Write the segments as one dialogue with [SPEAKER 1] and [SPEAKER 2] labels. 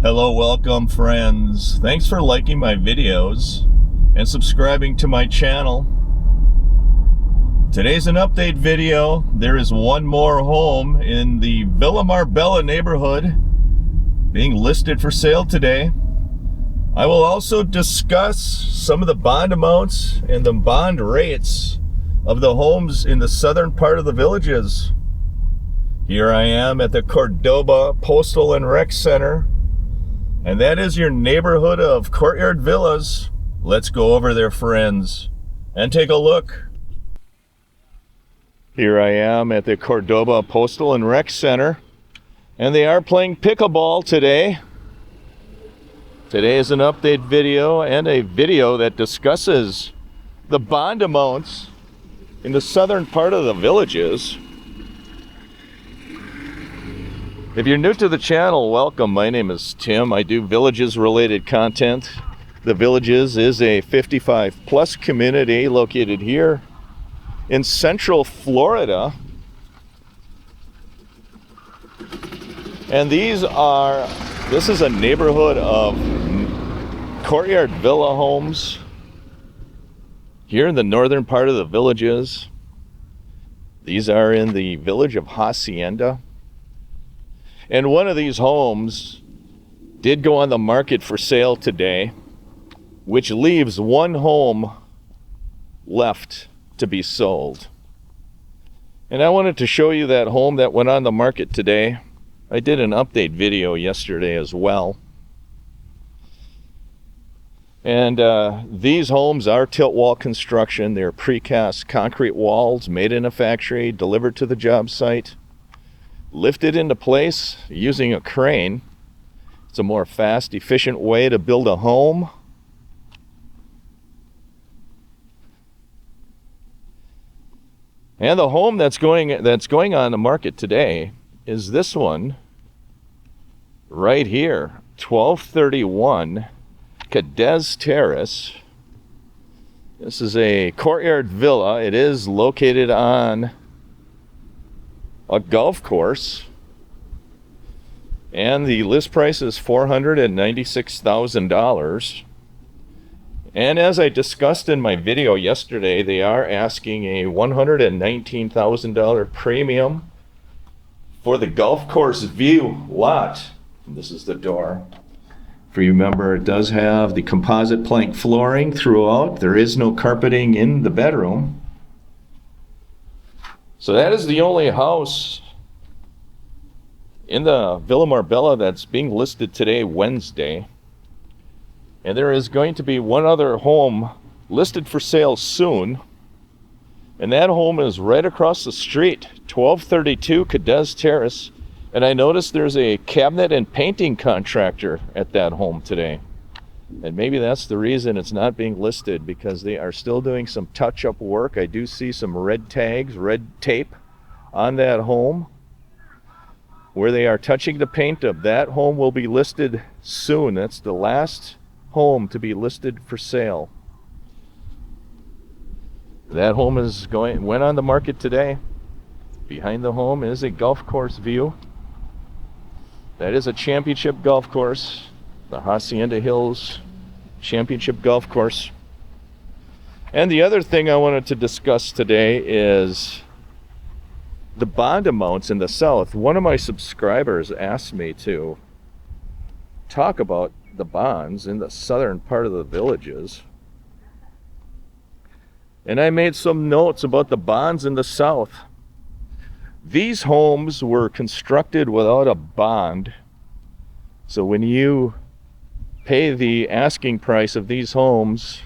[SPEAKER 1] Hello, welcome friends. Thanks for liking my videos and subscribing to my channel. Today's an update video. There is one more home in the Villa Marbella neighborhood being listed for sale today. I will also discuss some of the bond amounts and the bond rates of the homes in the southern part of the villages. Here I am at the Cordoba Postal and Rec Center, and that is your neighborhood of courtyard villas. Let's go over there, friends, and take a look. Here I am at the Cordoba Postal and Rec Center, and they are playing pickleball today. Today is an update video and a video that discusses the bond amounts in the southern part of the villages. If you're new to the channel, welcome. My name is Tim. I do villages related content. The Villages is a 55 plus community located here in Central Florida. And this is a neighborhood of courtyard villa homes here in the northern part of the villages. These are in the village of Hacienda. And one of these homes did go on the market for sale today, which leaves one home left to be sold. And I wanted to show you that home that went on the market today. I did an update video yesterday as well. And these homes are tilt wall construction. They're precast concrete walls made in a factory, delivered to the job site, lifted into place using a crane. It's a more fast, efficient way to build a home. And the home that's going on the market today is this one right here, 1231 Cadiz Terrace. This is a courtyard villa. It is located on a golf course, and the list price is $496,000. And as I discussed in my video yesterday, they are asking a $119,000 premium for the golf course view lot. And this is the door. If you remember, it does have the composite plank flooring throughout. There is no carpeting in the bedroom. So that is the only house in the Villa Marbella that's being listed today, Wednesday. And there is going to be one other home listed for sale soon. And that home is right across the street, 1232 Cadiz Terrace. And I noticed there's a cabinet and painting contractor at that home today. And maybe that's the reason it's not being listed, because they are still doing some touch-up work. I do see some red tags, red tape on that home where they are touching the paint up. That home will be listed soon. That's the last home to be listed for sale. That home went on the market today. Behind the home is a golf course view. That is a championship golf course, the Hacienda Hills Championship Golf Course. And the other thing I wanted to discuss today is the bond amounts in the south. One of my subscribers asked me to talk about the bonds in the southern part of the villages. And I made some notes about the bonds in the south. These homes were constructed without a bond. So when you pay the asking price of these homes,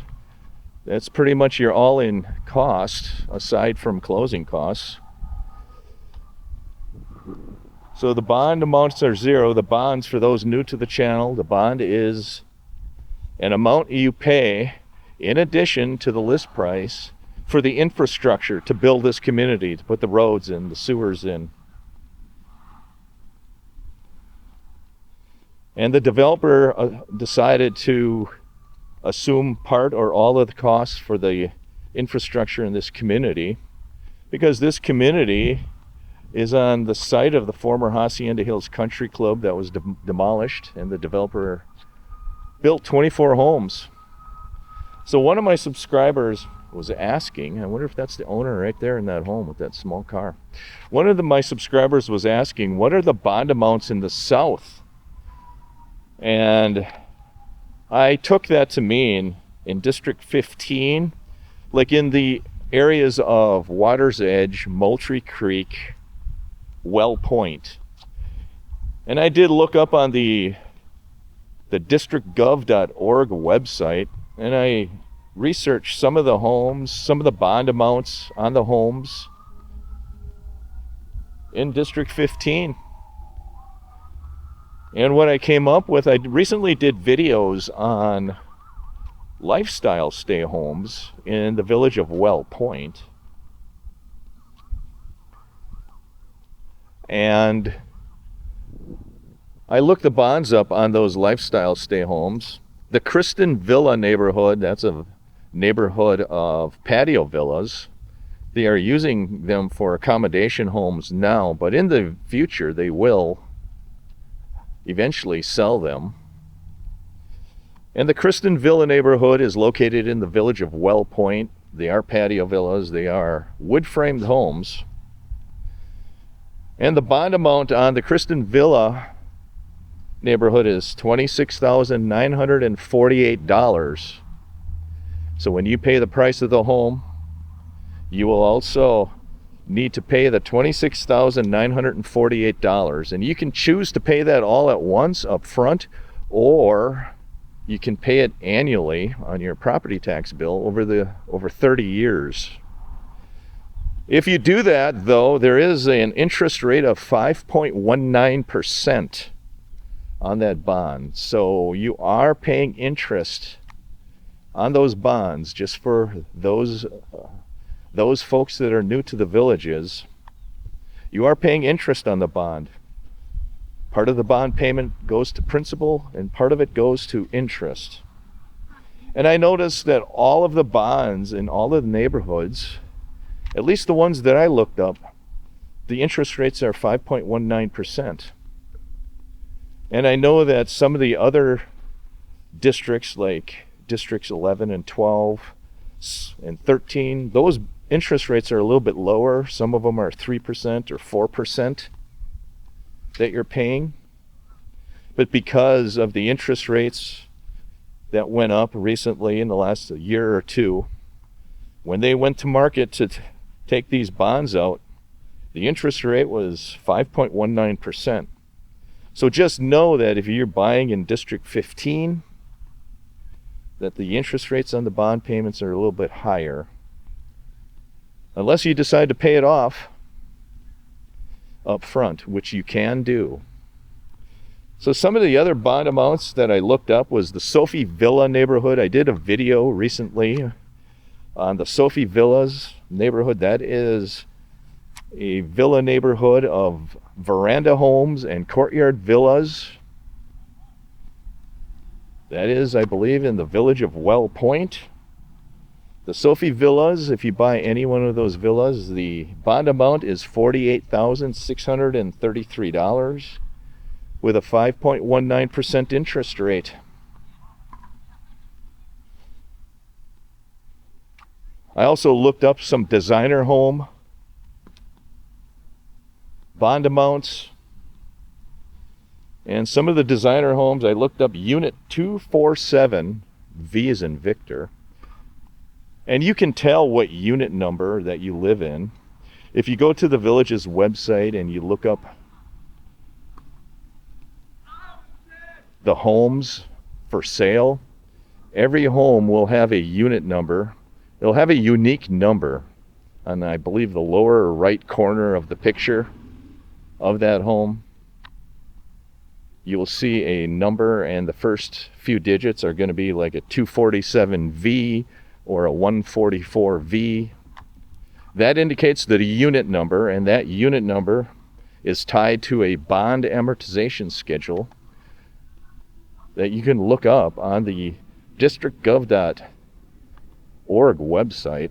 [SPEAKER 1] that's pretty much your all-in cost, aside from closing costs. So the bond amounts are zero. The bonds, for those new to the channel, the bond is an amount you pay in addition to the list price for the infrastructure to build this community, to put the roads in, the sewers in. And the developer decided to assume part or all of the costs for the infrastructure in this community, because this community is on the site of the former Hacienda Hills Country Club that was demolished, and the developer built 24 homes. So one of my subscribers was asking, I wonder if that's the owner right there in that home with that small car. One of my subscribers was asking, what are the bond amounts in the south? And I took that to mean in District 15, like in the areas of Water's Edge, Moultrie Creek, Well Point. And I did look up on the districtgov.org website, and I researched some of the homes, some of the bond amounts on the homes in District 15. And what I came up with, I recently did videos on lifestyle stay homes in the village of Well Point. And I looked the bonds up on those lifestyle stay homes. The Kristen Villa neighborhood, that's a neighborhood of patio villas. They are using them for accommodation homes now, but in the future they will eventually sell them. And the Kristen Villa neighborhood is located in the village of Well Point. They are patio villas. They are wood-framed homes. And the bond amount on the Kristen Villa neighborhood is $26,948. So when you pay the price of the home, you will also need to pay the $26,948. And you can choose to pay that all at once up front, or you can pay it annually on your property tax bill over 30 years. If you do that, though, there is an interest rate of 5.19% on that bond. So you are paying interest on those bonds. Just for those folks that are new to the villages, you are paying interest on the bond. Part of the bond payment goes to principal and part of it goes to interest. And I noticed that all of the bonds in all of the neighborhoods, at least the ones that I looked up, the interest rates are 5.19%. And I know that some of the other districts, like districts 11 and 12 and 13, those interest rates are a little bit lower. Some of them are 3% or 4% that you're paying. But because of the interest rates that went up recently in the last year or two, when they went to market to take these bonds out, the interest rate was 5.19%. So just know that if you're buying in District 15, that the interest rates on the bond payments are a little bit higher. Unless you decide to pay it off up front, which you can do. So some of the other bond amounts that I looked up was the Sophie Villa neighborhood. I did a video recently on the Sophie Villas neighborhood. That is a villa neighborhood of veranda homes and courtyard villas. That is, I believe, in the village of Well Point. The Sophie Villas, if you buy any one of those villas, the bond amount is $48,633 with a 5.19% interest rate. I also looked up some designer home bond amounts. And some of the designer homes, I looked up Unit 247, V as in Victor. And you can tell what unit number that you live in. If you go to the village's website and you look up the homes for sale, every home will have a unit number. It'll have a unique number on, I believe, the lower right corner of the picture of that home. You will see a number, and the first few digits are going to be like a 247V or a 144V. That indicates the unit number, and that unit number is tied to a bond amortization schedule that you can look up on the districtgov.org website.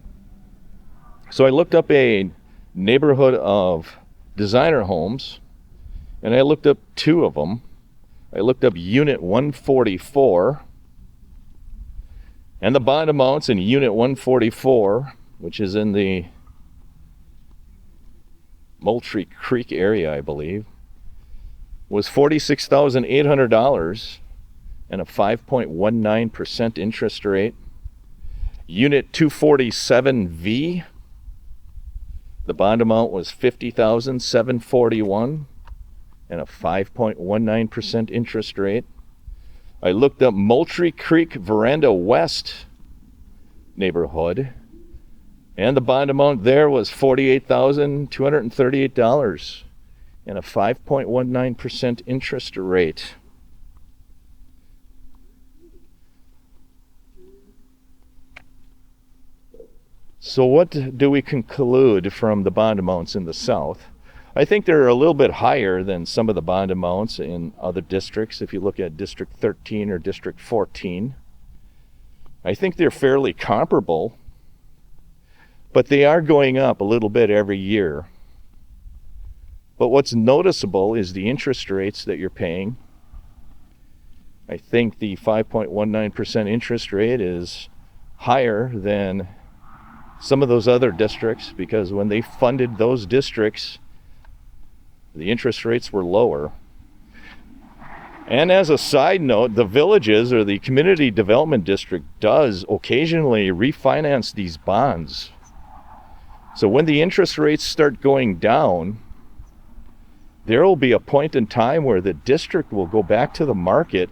[SPEAKER 1] So I looked up a neighborhood of designer homes, and I looked up two of them. I looked up Unit 144, and the bond amounts in Unit 144, which is in the Moultrie Creek area, I believe, was $46,800 and a 5.19% interest rate. Unit 247V, the bond amount was $50,741 and a 5.19% interest rate. I looked up Moultrie Creek Veranda West neighborhood, and the bond amount there was $48,238 and a 5.19% interest rate. So what do we conclude from the bond amounts in the South? I think they're a little bit higher than some of the bond amounts in other districts. If you look at District 13 or District 14, I think they're fairly comparable, but they are going up a little bit every year. But what's noticeable is the interest rates that you're paying. I think the 5.19% interest rate is higher than some of those other districts, because when they funded those districts, the interest rates were lower. And as a side note, the villages or the community development district does occasionally refinance these bonds. So when the interest rates start going down, there will be a point in time where the district will go back to the market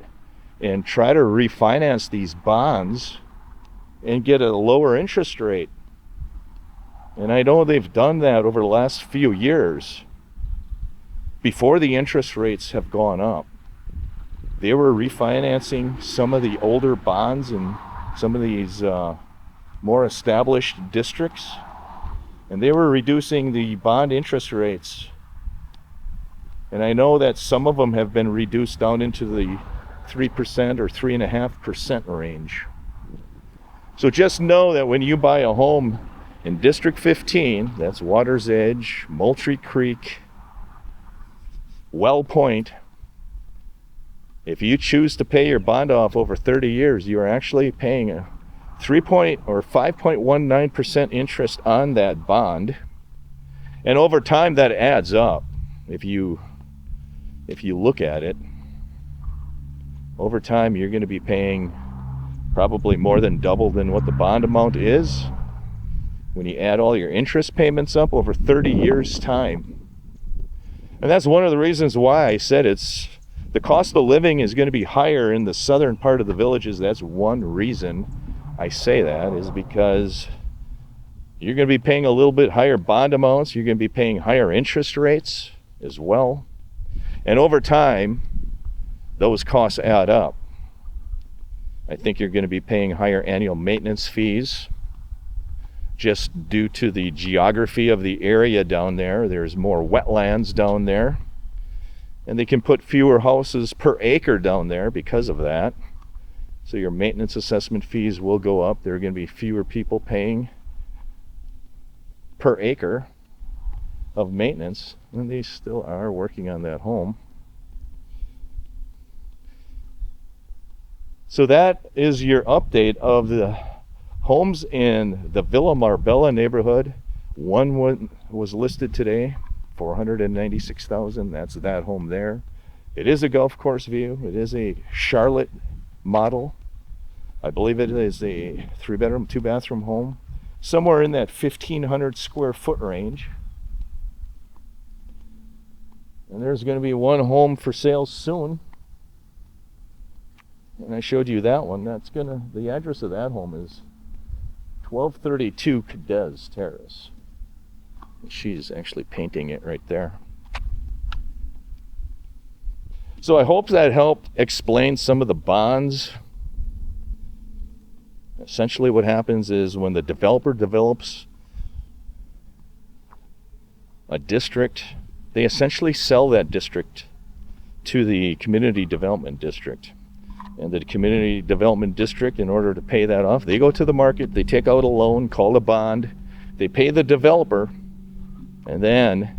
[SPEAKER 1] and try to refinance these bonds and get a lower interest rate. And I know they've done that over the last few years. Before the interest rates have gone up, they were refinancing some of the older bonds in some of these more established districts, and they were reducing the bond interest rates. And I know that some of them have been reduced down into the 3% or 3.5% range. So just know that when you buy a home in District 15, that's Water's Edge, Moultrie Creek, Well Point, if you choose to pay your bond off over 30 years, you are actually paying a 5.19% interest on that bond. And over time that adds up. If you look at it, over time you're going to be paying probably more than double than what the bond amount is when you add all your interest payments up over 30 years' time. And that's one of the reasons why I said the cost of living is going to be higher in the southern part of the villages. That's one reason I say that, is because you're going to be paying a little bit higher bond amounts. You're going to be paying higher interest rates as well. And over time, those costs add up. I think you're going to be paying higher annual maintenance fees just due to the geography of the area down there. There's more wetlands down there, and they can put fewer houses per acre down there because of that. So your maintenance assessment fees will go up. There are going to be fewer people paying per acre of maintenance, and they still are working on that home. So that is your update of the homes in the Villa Marbella neighborhood. One was listed today, $496,000. That's that home there. It is a golf course view. It is a Charlotte model. I believe it is a 3-bedroom, 2-bathroom home, somewhere in that 1,500 square foot range. And there's going to be one home for sale soon. And I showed you that one. The address of that home is 1232 Cadiz Terrace. She's actually painting it right there. So I hope that helped explain some of the bonds. Essentially what happens is when the developer develops a district, they essentially sell that district to the community development district. And the community development district, in order to pay that off, they go to the market, they take out a loan called a bond, they pay the developer, and then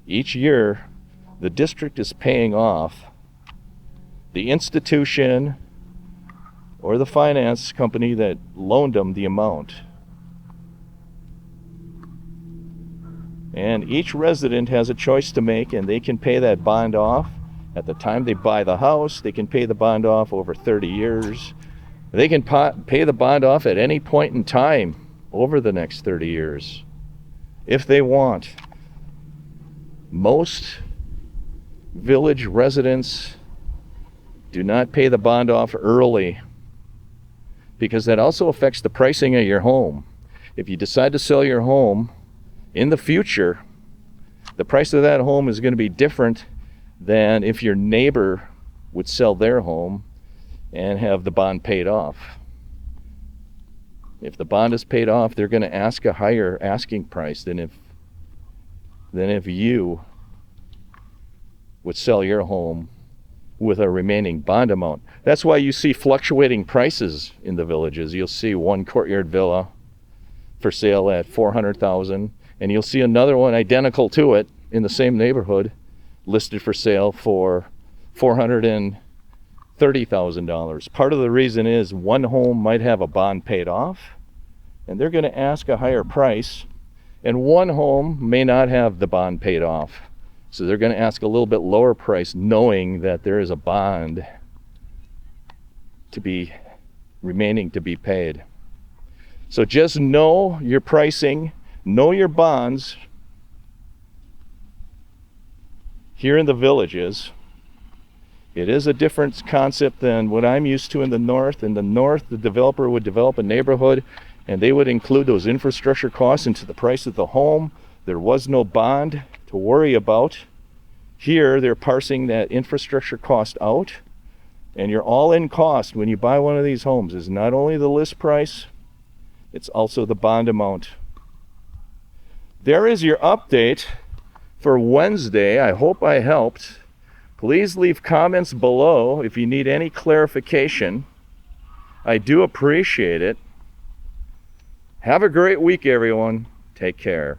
[SPEAKER 1] Each year, the district is paying off the institution or the finance company that loaned them the amount. And each resident has a choice to make, and they can pay that bond off. At the time they buy the house, they can pay the bond off over 30 years. They can pay the bond off at any point in time over the next 30 years, if they want. Most village residents do not pay the bond off early, because that also affects the pricing of your home. If you decide to sell your home in the future, the price of that home is going to be different than if your neighbor would sell their home and have the bond paid off. If the bond is paid off, they're going to ask a higher asking price than if you would sell your home with a remaining bond amount. That's why you see fluctuating prices in the villages. You'll see one courtyard villa for sale at $400,000, and you'll see another one identical to it in the same neighborhood listed for sale for $430,000. Part of the reason is one home might have a bond paid off, and they're going to ask a higher price, and one home may not have the bond paid off. So they're going to ask a little bit lower price, knowing that there is a bond remaining to be paid. So just know your pricing, know your bonds here in the villages. It is a different concept than what I'm used to in the north. In the north, the developer would develop a neighborhood, and they would include those infrastructure costs into the price of the home. There was no bond to worry about. Here, they're parsing that infrastructure cost out, and your all-in cost when you buy one of these homes is not only the list price, it's also the bond amount. There is your update for Wednesday. I hope I helped. Please leave comments below if you need any clarification. I do appreciate it. Have a great week, everyone. Take care.